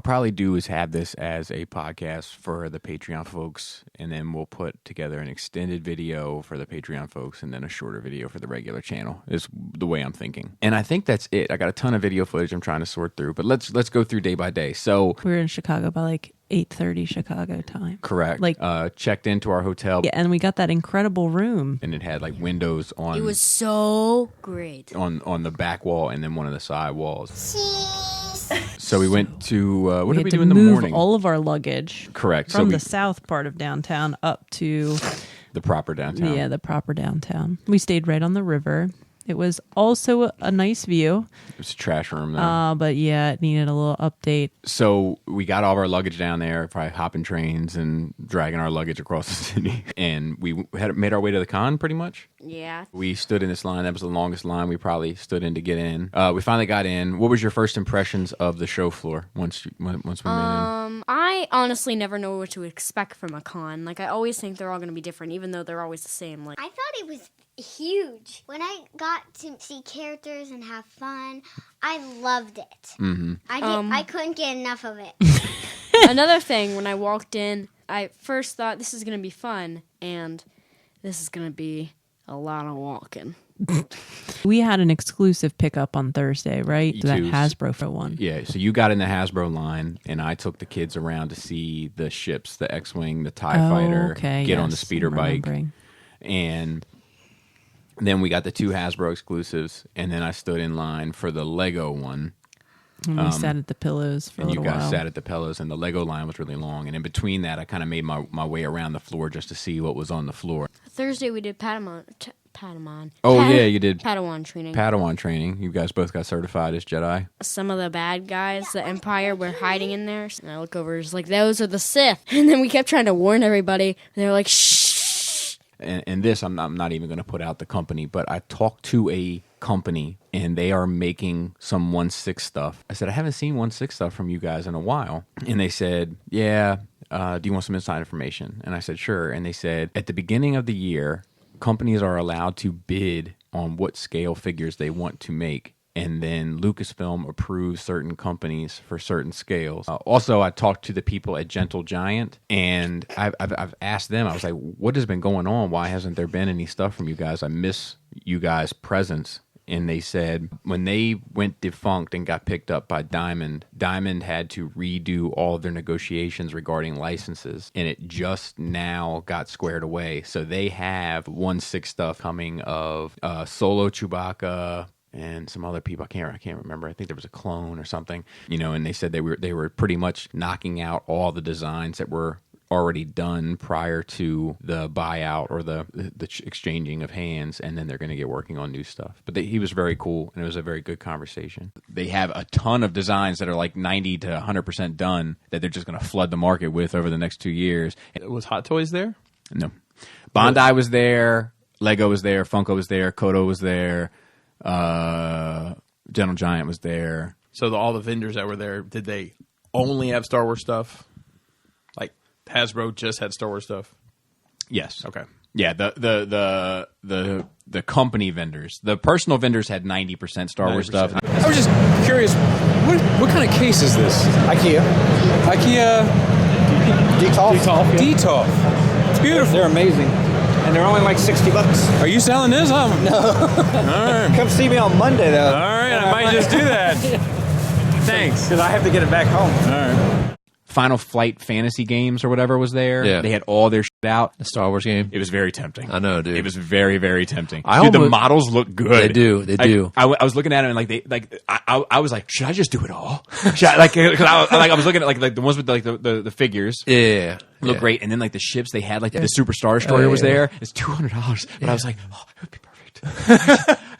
probably do is have this as a podcast for the Patreon folks, and then we'll put together an extended video for the Patreon folks, and then a shorter video for the regular channel, is the way I'm thinking. And I think that's it. I got a ton of video footage I'm trying to sort through, but let's go through day by day. So we were in Chicago by like 8:30 Chicago time. Correct. Like checked into our hotel. Yeah, and we got that incredible room. And it had like windows on. It was so great. On the back wall and then one of the side walls. So we went to what did we do in the morning? All of our luggage. Correct. From the south part of downtown up to the proper downtown. Yeah, the proper downtown. We stayed right on the river. It was also a nice view. It was a trash room, though. But yeah, it needed a little update. So we got all of our luggage down there, probably hopping trains and dragging our luggage across the city. And we had made our way to the con, pretty much. Yeah. We stood in this line. That was the longest line we probably stood in to get in. We finally got in. What was your first impressions of the show floor once we made in? I honestly never know what to expect from a con. Like, I always think they're all going to be different, even though they're always the same. Like, I thought it was huge. When I got to see characters and have fun, I loved it. Mm-hmm. I couldn't get enough of it. Another thing, when I walked in, I first thought this is going to be fun, and this is going to be a lot of walking. We had an exclusive pickup on Thursday, right? That Hasbro one. Yeah, so you got in the Hasbro line, and I took the kids around to see the ships, the X-Wing, the TIE Fighter, get on the speeder bike. And then we got the 2 Hasbro exclusives, and then I stood in line for the Lego one. And we sat at the pillows for a little while. And you guys sat at the pillows, and the Lego line was really long. And in between that, I kind of made my way around the floor just to see what was on the floor. Thursday we did Padawan. Yeah, you did Padawan training. Padawan training. You guys both got certified as Jedi. Some of the bad guys, the Empire, were hiding in there. And I look over, it's like, those are the Sith. And then we kept trying to warn everybody. And they were like, shh. And this, I'm not even going to put out the company, but I talked to a company, and they are making some 1/6 stuff. I said, I haven't seen 1/6 stuff from you guys in a while. And they said, yeah, do you want some inside information? And I said, sure. And they said, at the beginning of the year, companies are allowed to bid on what scale figures they want to make. And then Lucasfilm approves certain companies for certain scales. Also, I talked to the people at Gentle Giant, and I've asked them, I was like, what has been going on? Why hasn't there been any stuff from you guys? I miss you guys' presence. And they said when they went defunct and got picked up by Diamond, Diamond had to redo all of their negotiations regarding licenses. And it just now got squared away. So they have 1/6 stuff coming of Solo Chewbacca and some other people. I can't remember. I think there was a clone or something. And they said they were pretty much knocking out all the designs that were already done prior to the buyout or the exchanging of hands, and then they're going to get working on new stuff. But he was very cool, and it was a very good conversation. They have a ton of designs that are like 90 to 100% done that they're just going to flood the market with over the next 2 years. Was Hot Toys there? No. Bondi was there, Lego was there, Funko was there, Kodo was there, Gentle Giant was there. So all the vendors that were there, did they only have Star Wars stuff? Like Hasbro just had Star Wars stuff? Yes. Okay. Yeah, the company vendors. The personal vendors had 90% Star Wars stuff. I was just curious, what kind of case is this? IKEA Detolf. Detolf. It's beautiful. They're amazing. And they're only like $60. Are you selling this? No. All right. Come see me on Monday, though. All right, I might just do that. Thanks. Because I have to get it back home. All right. Final Flight Fantasy Games or whatever was there. Yeah. They had all their shit out. The Star Wars game. It was very tempting. I know, dude. It was very, very tempting. Dude, the models look good. They do. I was looking at it and I was like, should I just do it all? Should I, because I was looking at like the ones with the figures. Yeah. Look great, and then like the ships they had, like the Super Star Destroyer was there. It's $200, but I was like, oh, it would be perfect.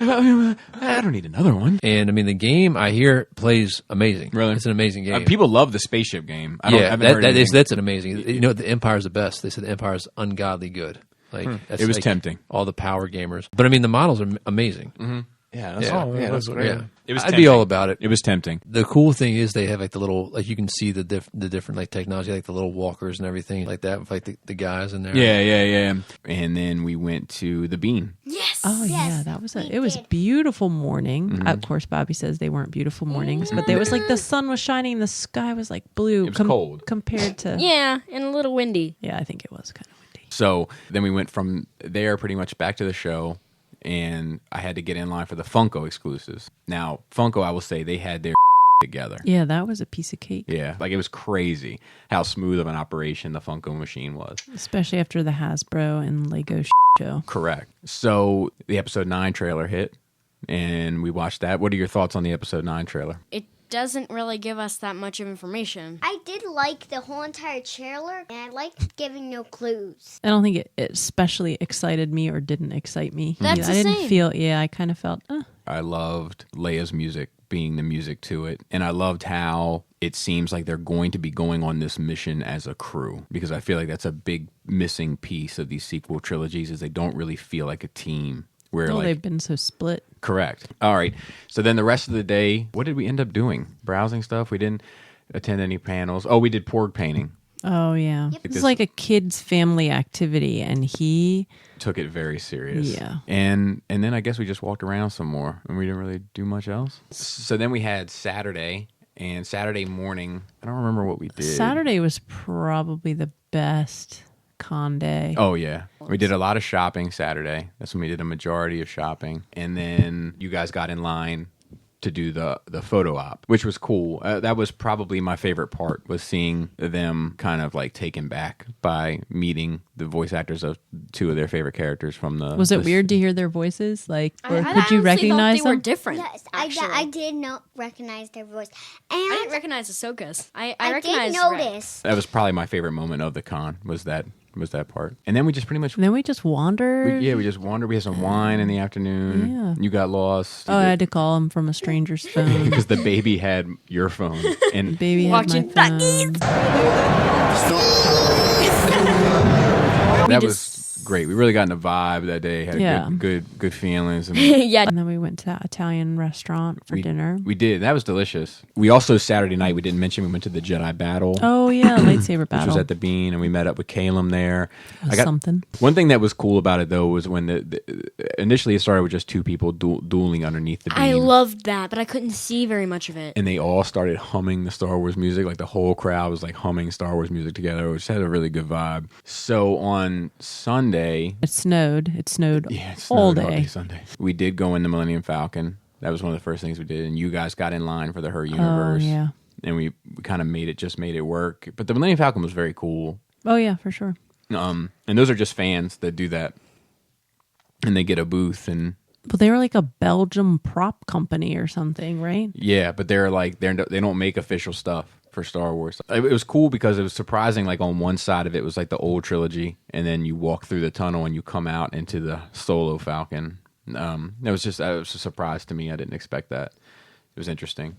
I don't need another one. And I mean, the game I hear plays amazing. Really, it's an amazing game. People love the spaceship game. That's an amazing. You know, the Empire's the best. They said the Empire's ungodly good. Like it was like tempting. All the power gamers, but I mean, the models are amazing. Mm-hmm. Yeah, that's great. Yeah. It was I'd be all about it. It was tempting. The cool thing is they have like the little, like you can see the different like technology, like the little walkers and everything like that with like the guys in there. Yeah. And then we went to the Bean. Yes. Oh Yes, yeah, that was we it was did. beautiful morning. Of course, Bobby says they weren't beautiful mornings, but there was like the sun was shining, the sky was like blue. It was cold. Compared to. Yeah, and a little windy. Yeah, I think it was kind of windy. So then we went from there pretty much back to the show, and I had to get in line for the Funko exclusives. Now, Funko, I will say, they had their together. Yeah, that was a piece of cake. Yeah, like it was crazy how smooth of an operation the Funko machine was. Especially after the Hasbro and Lego show. Correct. So the episode 9 trailer hit, and we watched that. What are your thoughts on the episode 9 trailer? It doesn't really give us that much information. I did like the whole entire trailer, and I liked giving no clues. I don't think it especially excited me or didn't excite me. That's I the didn't same. feel, yeah, I kind of felt, I loved Leia's music being the music to it, and I loved how it seems like they're going to be going on this mission as a crew, because I feel like that's a big missing piece of these sequel trilogies is they don't really feel like a team. Where well, like they've been so split. correct. All right. So then the rest of the day, what did we end up doing? Browsing stuff. We didn't attend any panels. Oh, we did porg painting. Oh, yeah. Yep. It's like a kid's family activity, and he, Took it very serious. Yeah. And then I guess we just walked around some more, and we didn't really do much else. So then we had Saturday, and Saturday morning, I don't remember what we did. Saturday was probably the best con day. Oh, yeah. We did a lot of shopping Saturday. That's when we did a majority of shopping. And then you guys got in line to do the photo op, which was cool. That was probably my favorite part, was seeing them kind of like taken back by meeting the voice actors of 2 of their favorite characters from the... Was it weird to hear their voices? Like, or I could you honestly recognize thought they were them? different. Yes, actually. I did not recognize their voice. And I didn't recognize Ahsoka's. I I did recognized Rey. notice. That was probably my favorite moment of the con, was that part. And then we just pretty much... And then we just wandered. we just wandered. We had some wine in the afternoon. Yeah. You got lost. Oh, I had to call him from a stranger's phone. because the baby had your phone. And Baby had Watching my phone. that was great. We really got in the vibe that day. Had Yeah. good feelings. And Yeah. And then we went to that Italian restaurant for dinner. we did. That was delicious. We also, Saturday night, we didn't mention, we went to the Jedi battle. Oh, yeah, lightsaber Which battle. was at the Bean, and we met up with Calum there. It was something. One thing that was cool about it, though, was when initially it started with just 2 people dueling underneath the Bean. I loved that, but I couldn't see very much of it. And they all started humming the Star Wars music. Like the whole crowd was like humming Star Wars music together, which had a really good vibe. So on Sunday, It snowed. It snowed yeah, it all snowed day. Sunday. We did go in the Millennium Falcon. That was one of the first things we did. And you guys got in line for the Her Universe. Oh, yeah. And we kind of made it work. But the Millennium Falcon was very cool. Oh, yeah, for sure. And those are just fans that do that. And they get a booth and... But they were like a Belgium prop company or something, right? Yeah, but they don't make official stuff for Star Wars. It was cool because it was surprising. Like on one side of it was like the old trilogy, and then you walk through the tunnel and you come out into the Solo Falcon. It was a surprise to me. I didn't expect that. It was interesting,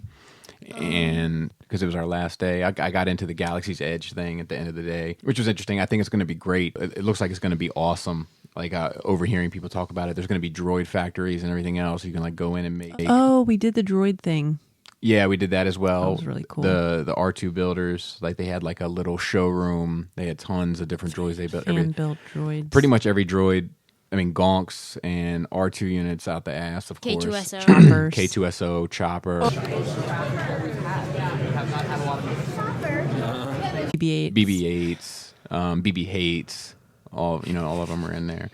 and because it was our last day, I got into the Galaxy's Edge thing at the end of the day, which was interesting. I think it's going to be great. It looks like it's going to be awesome. Like overhearing people talk about it, there's going to be droid factories and everything else. You can like go in and make. Oh, we did the droid thing. Yeah, we did that as well. That was really cool. The R2 builders, like they had like a little showroom. They had tons of different droids they built. Fan-built droids. Pretty much every droid. I mean, Gonks and R2 units out the ass, of course. K2SO. Choppers. K2SO, Chopper, BB-8. BB-8s, BB-8s. All of them are in there.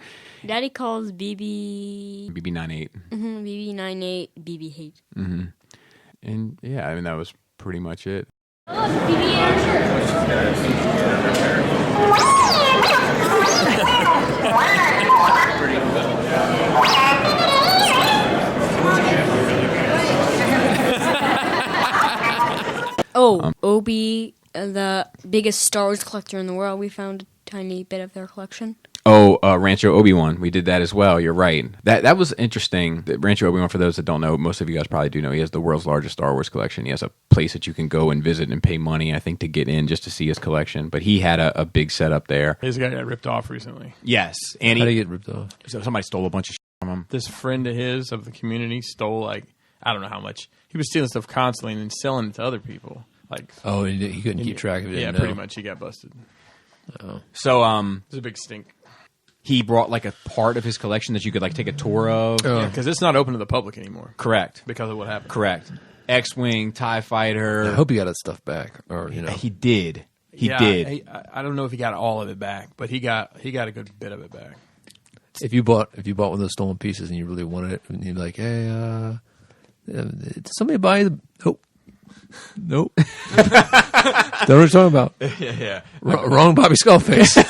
Daddy calls BB... BB-98. BB-98 BB hate. And yeah, I mean, that was pretty much it. Obi, the biggest Star Wars collector in the world, we found a tiny bit of their collection. Oh, Rancho Obi-Wan. We did that as well. You're right. That was interesting. Rancho Obi-Wan, for those that don't know, most of you guys probably do know, he has the world's largest Star Wars collection. He has a place that you can go and visit and pay money, I think, to get in just to see his collection. But he had a big setup there. His guy got ripped off recently. Yes. And How do you get ripped off? so somebody stole a bunch of shit from him. This friend of his of the community stole like I don't know how much. He was stealing stuff constantly and then selling it to other people. Like Oh, he couldn't keep track of it. yeah, didn't pretty know. much. He got busted. So, It's a big stink. he brought like a part of his collection that you could like take a tour of. Because it's not open to the public anymore. Correct. Because of what happened. Correct. X-Wing, TIE Fighter. I hope he got that stuff back, or He did. He Yeah, did. I don't know if he got all of it back, but he got a good bit of it back. If you bought one of those stolen pieces and you really wanted it, and you're like, hey, did somebody buy the? Nope. Don't know what you're talking about. Yeah. Wrong Bobby Skullface.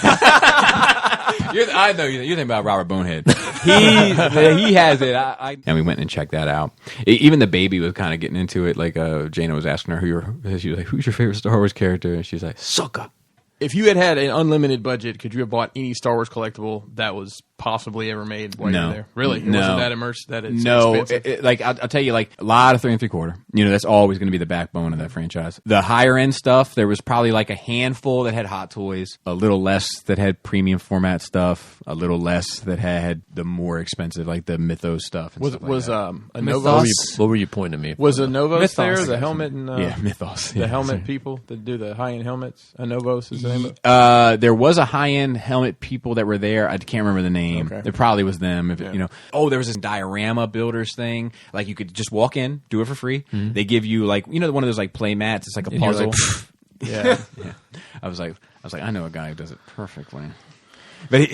I know you're thinking about Robert Bonehead. He has it. And we went and checked that out. Even the baby was kind of getting into it. Like Jana was asking her she was like, "Who's your favorite Star Wars character?" And she's like, "Sokka." If you had an unlimited budget, could you have bought any Star Wars collectible that was possibly ever made while you were there? Really? It No. wasn't that immersed? That it's No. expensive? Like I'll tell you, like a lot of 3 3/4. That's always going to be the backbone of that franchise. The higher end stuff, there was probably like a handful that had Hot Toys, a little less that had premium format stuff, a little less that had the more expensive, like the Mythos stuff. And Was stuff like that. a Novos? What were you pointing at me? Was a Novos Mythos, there? I The guess. helmet and Yeah, Mythos. The Yeah, helmet sorry. people that do the high end helmets. A Novos is the name of it. There was a high end helmet people that were there. I can't remember the name. Okay. It probably was them. If oh, there was this diorama builders thing. Like you could just walk in, do it for free. They give you like one of those like play mats. It's like a And you're puzzle. like, Yeah. Yeah. I was like, I know a guy who does it perfectly. But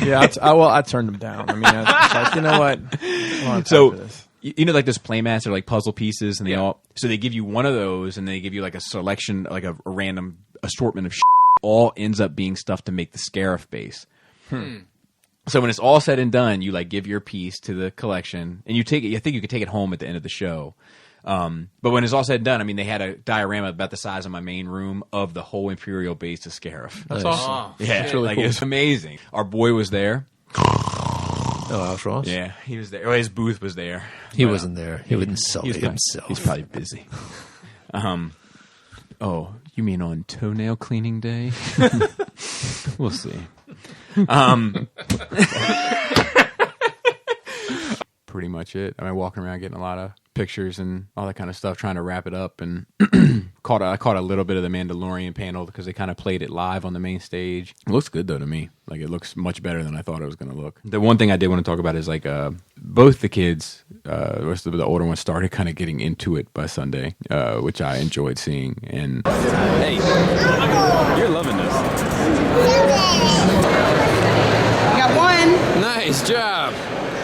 Yeah, I turned them down. I mean, I was like, you know what? I don't have time so for this. like those play mats are like puzzle pieces, and so they give you one of those, and they give you like a selection, like a random assortment of all ends up being stuff to make the Scarif base. So when it's all said and done, you like give your piece to the collection, and you take it. I think you could take it home at the end of the show. But when it's all said and done, I mean, they had a diorama about the size of my main room of the whole Imperial base of Scarif. That's awesome. Yeah, That's really like cool. it's amazing. Our boy was there. Oh, Alex Ross? Yeah, he was there. Well, his booth was there. He wasn't there. He wouldn't sell He's it probably, himself. he's probably busy. Oh, you mean on toenail cleaning day? We'll see. Pretty much it. I mean, walking around getting a lot of pictures and all that kind of stuff, trying to wrap it up, and I caught a little bit of the Mandalorian panel because they kind of played it live on the main stage. It looks good though to me. Like it looks much better than I thought it was going to look. The one thing I did want to talk about is like both the kids, the older ones, started kind of getting into it by Sunday, which I enjoyed seeing. And Hey, you're loving this. Got one. Nice job.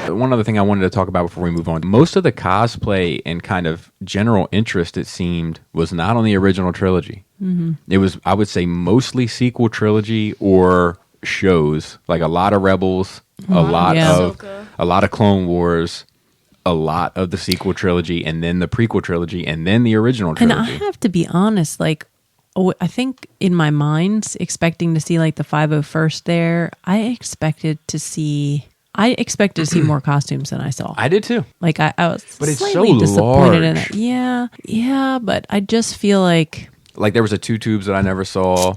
one other thing I wanted to talk about before we move on. Most of the cosplay and kind of general interest, it seemed, was not on the original trilogy. Mm-hmm. It was, I would say, mostly sequel trilogy or shows. Like a lot of Rebels, a lot of Clone Wars, a lot of the sequel trilogy, and then the prequel trilogy, and then the original trilogy. And I have to be honest, like, I think in my mind, expecting to see like the 501st there, I expected to see more costumes than I saw. I did too. Like I was but it's slightly so disappointed in large. it. Yeah, but I just feel like Like there was a two tubes that I never saw.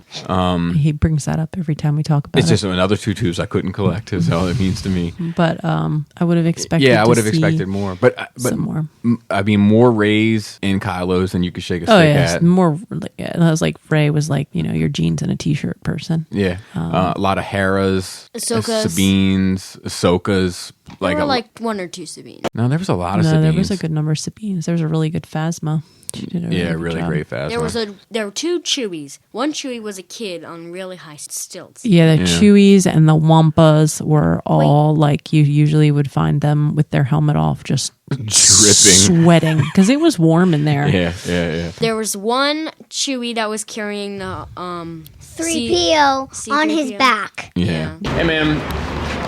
he brings that up every time we talk about It's it. just another two tubes I couldn't collect is all it means to me. But I would have expected. Yeah, I would to have see expected more. But some more. I mean, more Rays and Kylos than you could shake a stick Oh yeah, at. more. And I was like, Ray was like, your jeans and a t-shirt person. Yeah, a lot of Hera's, Ahsoka's. Sabines, Ahsoka's. There were like one or two Sabines. No, there was a lot of No, Sabines. there was a good number of Sabines. There was a really good Phasma. She did a good really job. great Phasma. There were two Chewies. One Chewie was a kid on really high stilts. Yeah, the Yeah. Chewies and the Wampas were all like you usually would find them with their helmet off, just dripping. sweating because it was warm in there. Yeah. There was one Chewie that was carrying the 3PO on his C-3PO. back. Yeah. Hey, man,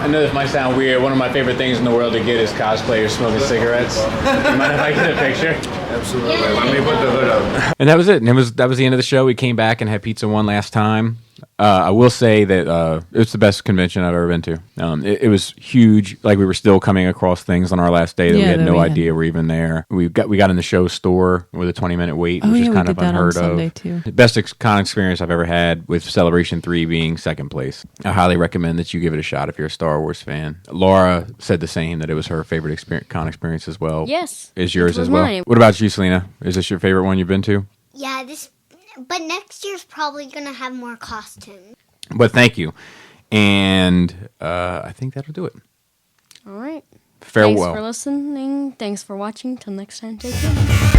I know this might sound weird. One of my favorite things in the world to get is cosplayers smoking cigarettes. You mind if I get a picture? Absolutely. Let me put the hood up. And that was it. And that was the end of the show. We came back and had pizza one last time. I will say that it's the best convention I've ever been to. It was huge. Like we were still coming across things on our last day that we had no idea were even there. We got in the show store with a 20-minute wait, which is kind of unheard of. Too. The best con experience I've ever had, with Celebration 3 being second place. I highly recommend that you give it a shot if you're a Star Wars fan. Laura said the same, that it was her favorite con experience as well. Yes. Is yours it was as well? mine. What about you, Selena? Is this your favorite one you've been to? Yeah, but next year's probably gonna have more costumes. But thank you. And I think that'll do it. All right. Farewell. Thanks for listening. Thanks for watching. Till next time, take care.